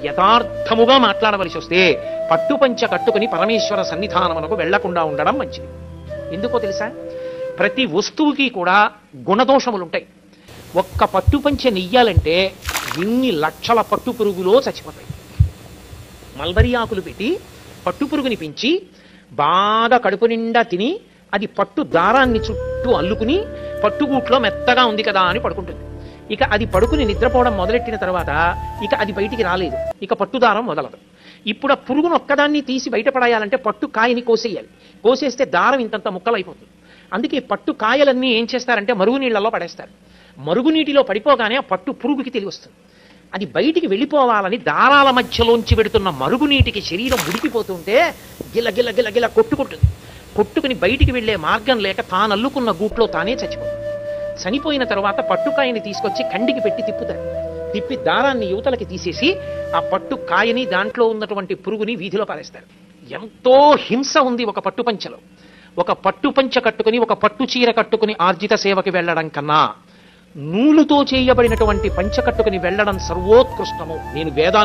యథార్థముగా మాట్లాడవలసి వస్తే పట్టుపంచ కట్టుకుని పరమేశ్వర సన్నిధానమునకు వెళ్లకుండా ఉండడం మంచిది. ఎందుకో తెలుసా? ప్రతి వస్తువుకి కూడా గుణదోషములుంటాయి. ఒక్క పట్టుపంచ నెయ్యాలంటే ఎన్ని లక్షల పట్టు పురుగులో చచ్చిపోతాయి. మల్బరీ ఆకులు పెట్టి పట్టు పురుగుని పెంచి బాగా కడుపు నిండా తిని అది పట్టు దారాన్ని చుట్టూ అల్లుకుని పట్టుగూట్లో మెత్తగా ఉంది కదా అని పడుకుంటుంది. ఇక అది పడుకుని నిద్రపోవడం మొదలెట్టిన తర్వాత ఇక అది బయటికి రాలేదు, ఇక పట్టుదారం మొదలదు. ఇప్పుడు ఆ పురుగును ఒక్కదాన్ని తీసి బయటపడాయాలంటే పట్టు కాయని కోసేయాలి. కోసేస్తే దారం ఇంతంత ముక్కలైపోతుంది. అందుకే పట్టు కాయలన్నీ ఏం చేస్తారంటే మరుగునీళ్లలో పడేస్తారు. మరుగునీటిలో పడిపోగానే ఆ పట్టు పురుగుకి తెలివి వస్తుంది. అది బయటికి వెళ్ళిపోవాలని దారాల మధ్యలోంచి పెడుతున్న మరుగునీటికి శరీరం ముడికిపోతుంటే గిల గిల గిల గిల కొట్టుకుంటుంది. కొట్టుకుని బయటికి వెళ్లే మార్గం లేక తాను అల్లుకున్న గూట్లో తానే చచ్చిపోతుంది. చనిపోయిన తర్వాత పట్టుకాయని తీసుకొచ్చి కండికి పెట్టి తిప్పుతారు. తిప్పి దారాన్ని యువతలకి తీసేసి ఆ పట్టు కాయని దాంట్లో ఉన్నటువంటి పురుగుని వీధిలో పారేస్తారు. ఎంతో హింస ఉంది ఒక పట్టుపంచలో. ఒక పట్టుపంచ కట్టుకుని ఒక పట్టు చీర కట్టుకుని ఆర్జిత సేవకి వెళ్లడం కన్నా నూలుతో చేయబడినటువంటి పంచ కట్టుకుని వెళ్లడం సర్వోత్కృష్టము. నేను వేదాన్ని